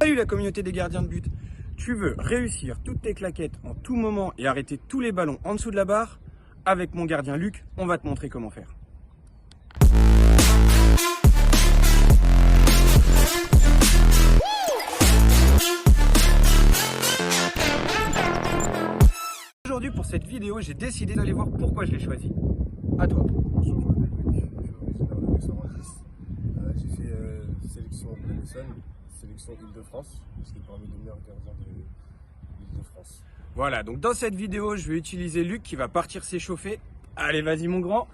Salut la communauté des gardiens de but. Tu veux réussir toutes tes claquettes en tout moment et arrêter tous les ballons en dessous de la barre? Avec mon gardien Luc, on va te montrer comment faire. Aujourd'hui pour cette vidéo, j'ai décidé d'aller voir pourquoi je l'ai choisi. À toi. Je suis originaire de Aix-en-Provence. J'ai fait sélection Blenson, sélection Île-de-France, j'étais parmi les meilleurs gardiens de l'Île-de-France. Voilà, donc dans cette vidéo, je vais utiliser Luc qui va partir s'échauffer. Allez, vas-y mon grand.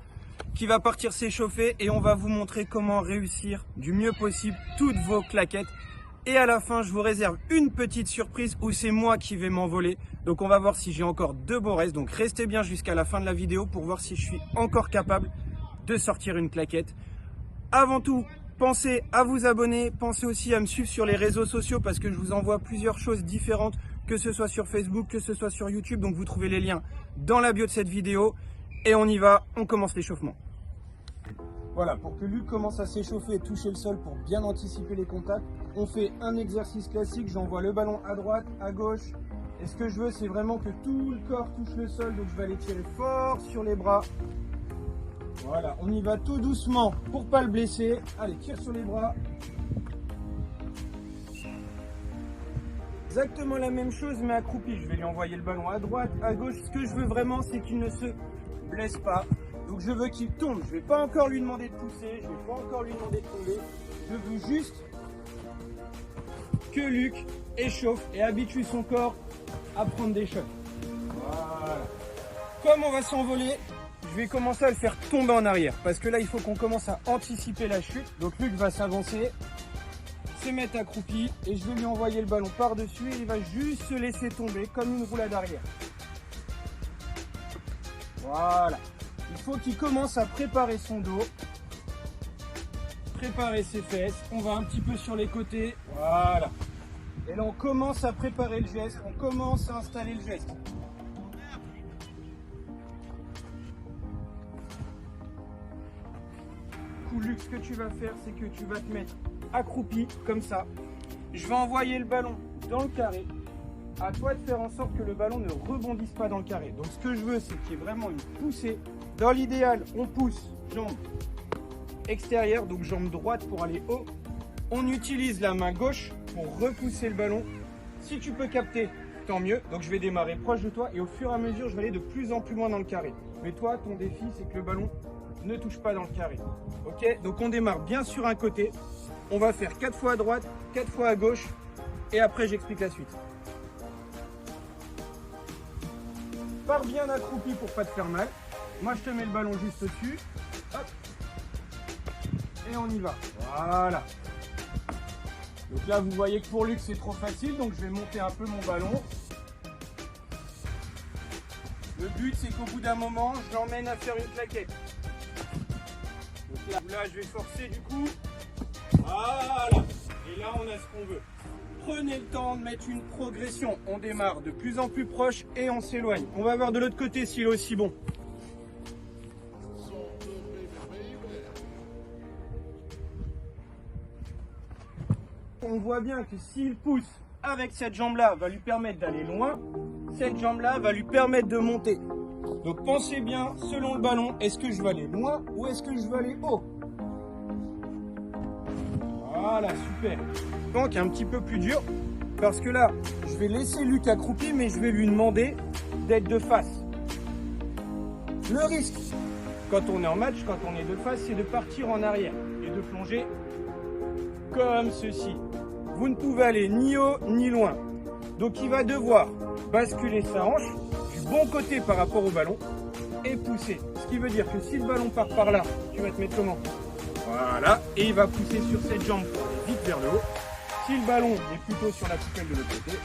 Qui va partir s'échauffer et on va vous montrer comment réussir du mieux possible toutes vos claquettes. Et à la fin, je vous réserve une petite surprise où c'est moi qui vais m'envoler. Donc on va voir si j'ai encore de beaux restes. Donc restez bien jusqu'à la fin de la vidéo pour voir si je suis encore capable de sortir une claquette. Avant tout, pensez à vous abonner. Pensez aussi à me suivre sur les réseaux sociaux parce que je vous envoie plusieurs choses différentes, que ce soit sur Facebook, que ce soit sur YouTube. Donc vous trouvez les liens dans la bio de cette vidéo. Et on y va, on commence l'échauffement. Voilà, pour que Luc commence à s'échauffer et toucher le sol pour bien anticiper les contacts, on fait un exercice classique. J'envoie le ballon à droite, à gauche. Et ce que je veux, c'est vraiment que tout le corps touche le sol. Donc je vais aller tirer fort sur les bras. Voilà, on y va tout doucement pour pas le blesser. Allez, tire sur les bras. Exactement la même chose, mais accroupi. Je vais lui envoyer le ballon à droite, à gauche. Ce que je veux vraiment, c'est qu'il ne se blesse pas. Donc je veux qu'il tombe. Je ne vais pas encore lui demander de pousser. Je ne vais pas encore lui demander de tomber. Je veux juste que Luc échauffe et habitue son corps à prendre des shots. Voilà. Comme on va s'envoler, je vais commencer à le faire tomber en arrière. Parce que là, il faut qu'on commence à anticiper la chute. Donc Luc va s'avancer, se mettre accroupi. Et je vais lui envoyer le ballon par-dessus. Et il va juste se laisser tomber comme une roulade arrière. Voilà. Il faut qu'il commence à préparer son dos. Préparer ses fesses. On va un petit peu sur les côtés. Voilà. Et là, on commence à préparer le geste. On commence à installer le geste. Luc, ce que tu vas faire, c'est que tu vas te mettre accroupi comme ça. Je vais envoyer le ballon dans le carré. À toi de faire en sorte que le ballon ne rebondisse pas dans le carré. Donc ce que je veux, c'est qu'il y ait vraiment une poussée. Dans l'idéal, on pousse jambe extérieure, donc jambe droite pour aller haut. On utilise la main gauche pour repousser le ballon. Si tu peux capter, tant mieux. Donc je vais démarrer proche de toi et au fur et à mesure, je vais aller de plus en plus loin dans le carré. Mais toi, ton défi, c'est que le ballon ne touche pas dans le carré. Ok, donc on démarre bien sur un côté. On va faire 4 fois à droite, 4 fois à gauche. Et après, j'explique la suite. Pars bien accroupi pour pas te faire mal. Moi, je te mets le ballon juste au-dessus. Hop. Et on y va. Voilà. Donc là, vous voyez que pour Luc, c'est trop facile. Donc, je vais monter un peu mon ballon. Le but, c'est qu'au bout d'un moment, je l'emmène à faire une claquette. Donc là, je vais forcer du coup. Voilà. Et là, on a ce qu'on veut. Prenez le temps de mettre une progression. On démarre de plus en plus proche et on s'éloigne. On va voir de l'autre côté s'il est aussi bon. On voit bien que s'il pousse avec cette jambe-là, va lui permettre d'aller loin. Cette jambe-là va lui permettre de monter. Donc pensez bien, selon le ballon, est-ce que je veux aller loin ou est-ce que je veux aller haut? Voilà, super. Donc un petit peu plus dur, parce que là, je vais laisser Luc accroupi, mais je vais lui demander d'être de face. Le risque, quand on est en match, quand on est de face, c'est de partir en arrière et de plonger comme ceci. Vous ne pouvez aller ni haut ni loin. Donc il va devoir basculer sa hanche du bon côté par rapport au ballon et pousser. Ce qui veut dire que si le ballon part par là, tu vas te mettre comment? Voilà, et il va pousser sur cette jambe pour aller vite vers le haut. Si le ballon est plutôt sur la poubelle de l'autre côté,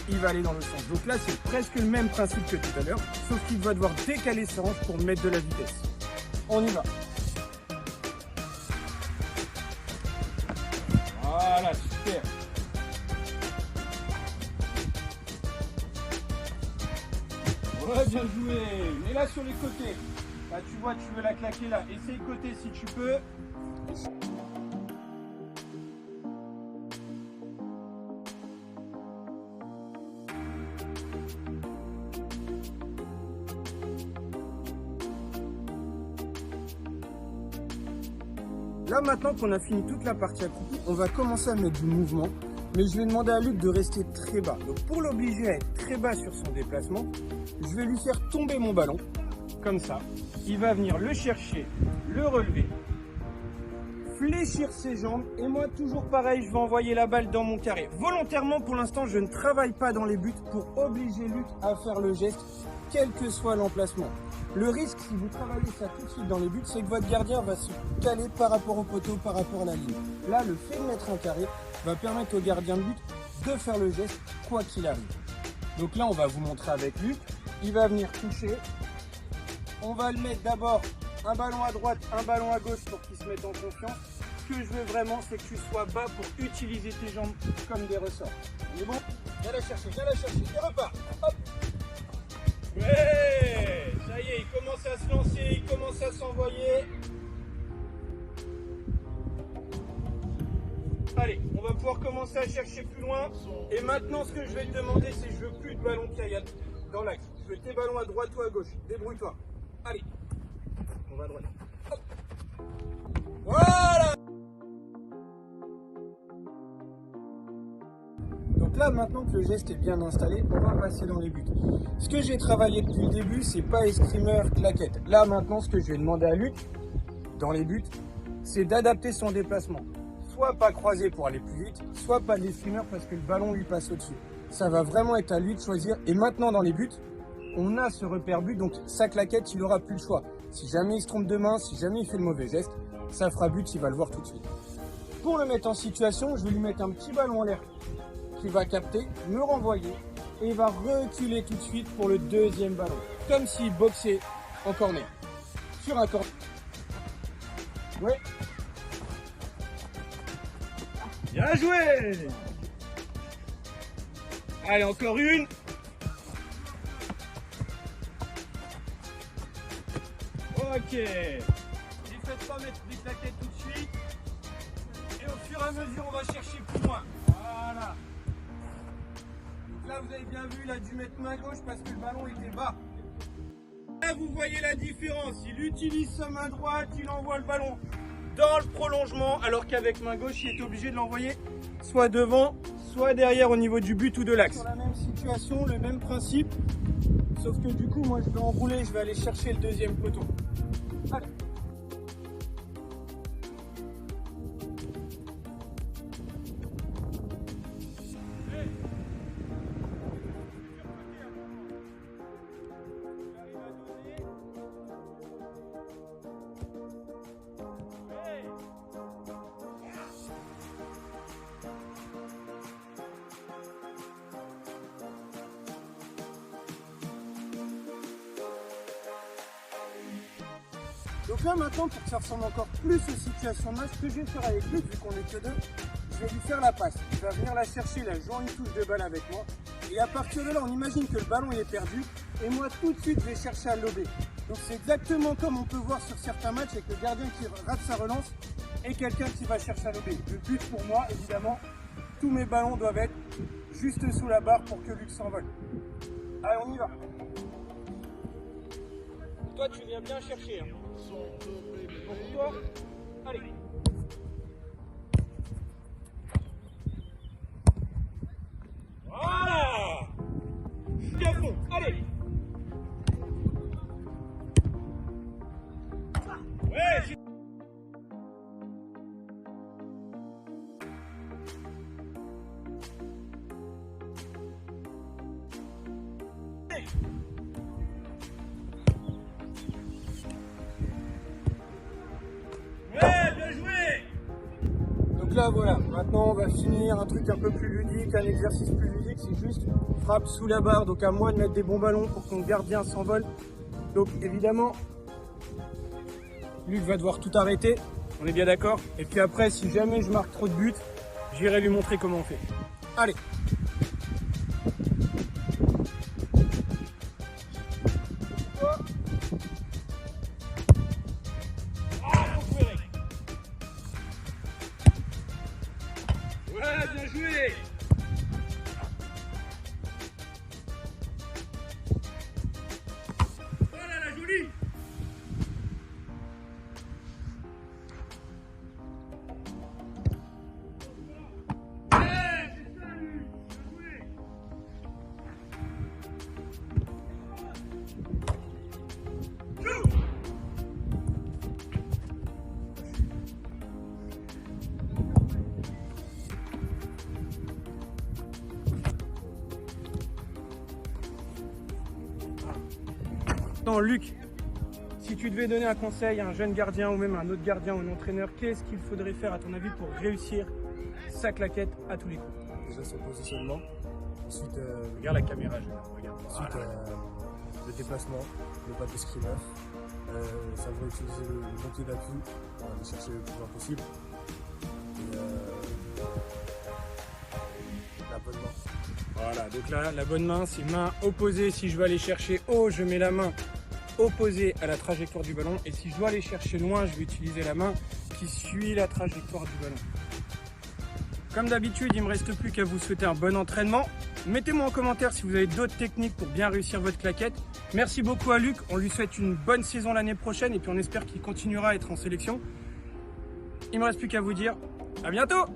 il va aller dans le sens. Donc là, c'est presque le même principe que tout à l'heure, sauf qu'il va devoir décaler sa hanche pour mettre de la vitesse. On y va. Voilà, super. Ouais, bien joué. Mais là, sur les côtés, là, tu vois, tu veux la claquer là. Essaye côté si tu peux. Là, maintenant qu'on a fini toute la partie accroupie, on va commencer à mettre du mouvement. Mais je vais demander à Luc de rester très bas. Donc pour l'obliger à être très bas sur son déplacement, je vais lui faire tomber mon ballon, comme ça. Il va venir le chercher, le relever, fléchir ses jambes. Et moi, toujours pareil, je vais envoyer la balle dans mon carré. Volontairement, pour l'instant, je ne travaille pas dans les buts pour obliger Luc à faire le geste, quel que soit l'emplacement. Le risque, si vous travaillez ça tout de suite dans les buts, c'est que votre gardien va se caler par rapport au poteau, par rapport à la ligne. Là, le fait de mettre un carré va permettre au gardien de but de faire le geste, quoi qu'il arrive. Donc là, on va vous montrer avec Luc. Il va venir toucher. On va le mettre d'abord un ballon à droite, un ballon à gauche pour qu'il se mette en confiance. Ce que je veux vraiment, c'est que tu sois bas pour utiliser tes jambes comme des ressorts. On est bon? Viens la chercher, et repars. Hop. Ouais, ça y est, il commence à se lancer, il commence à s'envoyer. Allez, on va pouvoir commencer à chercher plus loin. Et maintenant, ce que je vais te demander, c'est que je veux plus de ballons qui aillent dans l'axe. Je veux tes ballons à droite ou à gauche. Débrouille-toi. Allez, on va à droite. Hop. Voilà. Donc là, maintenant que le geste est bien installé, on va passer dans les buts. Ce que j'ai travaillé depuis le début, c'est pas escrimeur, claquette. Là, maintenant, ce que je vais demander à Luc, dans les buts, c'est d'adapter son déplacement. Soit pas croisé pour aller plus vite, soit pas de l'escrimeur parce que le ballon lui passe au-dessus. Ça va vraiment être à lui de choisir. Et maintenant, dans les buts, on a ce repère but, donc sa claquette, il n'aura plus le choix. Si jamais il se trompe de main, si jamais il fait le mauvais geste, ça fera but, il va le voir tout de suite. Pour le mettre en situation, je vais lui mettre un petit ballon en l'air qui va capter, me renvoyer et il va reculer tout de suite pour le deuxième ballon. Comme s'il boxait en corner. Sur un corner. Ouais. Bien joué! Allez, encore une. Ok. Les faites pas mettre des claquettes tout de suite. Et au fur et à mesure, on va chercher plus loin. Voilà. Donc là, vous avez bien vu, il a dû mettre main gauche parce que le ballon était bas. Là, vous voyez la différence. Il utilise sa main droite, il envoie le ballon dans le prolongement, alors qu'avec main gauche, il est obligé de l'envoyer soit devant, soit derrière au niveau du but ou de l'axe. Sur la même situation, le même principe, sauf que du coup, moi, je vais enrouler, je vais aller chercher le deuxième poteau. Allez. Donc là maintenant, pour que ça ressemble encore plus aux situations de match, ce que je vais faire avec lui, vu qu'on est que deux, je vais lui faire la passe. Il va venir la chercher, là, jouant une touche de balle avec moi. Et à partir de là, on imagine que le ballon il est perdu. Et moi, tout de suite, je vais chercher à lober. Donc c'est exactement comme on peut voir sur certains matchs avec le gardien qui rate sa relance et quelqu'un qui va chercher à lober. Le but pour moi, évidemment, tous mes ballons doivent être juste sous la barre pour que Luc s'envole. Allez, on y va. Toi, tu viens bien chercher. Hein. Pour toi, allez. Voilà. Bien fond, allez. Ouais. Donc là voilà, maintenant on va finir un truc un peu plus ludique, un exercice plus ludique, c'est juste frappe sous la barre, donc à moi de mettre des bons ballons pour que mon gardien s'envole. Donc évidemment, Luc va devoir tout arrêter, on est bien d'accord. Et puis après, si jamais je marque trop de buts, j'irai lui montrer comment on fait. Allez. Ouais, bien joué. Voilà la jolie. Maintenant, Luc, si tu devais donner un conseil à un jeune gardien ou même à un autre gardien ou un entraîneur, qu'est-ce qu'il faudrait faire à ton avis pour réussir sa claquette à tous les coups? Déjà son positionnement, ensuite, Regarde la caméra, regarde. ensuite Voilà. le déplacement, ne pas pisser neuf, savoir utiliser le bon pied d'appui pour aller chercher le plus loin possible. Et la bonne main. Voilà, donc là, la bonne main, c'est main opposée. Si je veux aller chercher haut, je mets la main opposée à la trajectoire du ballon. Et si je dois aller chercher loin, je vais utiliser la main qui suit la trajectoire du ballon. Comme d'habitude, il ne me reste plus qu'à vous souhaiter un bon entraînement. Mettez-moi en commentaire si vous avez d'autres techniques pour bien réussir votre claquette. Merci beaucoup à Luc, on lui souhaite une bonne saison l'année prochaine et puis on espère qu'il continuera à être en sélection. Il ne me reste plus qu'à vous dire à bientôt!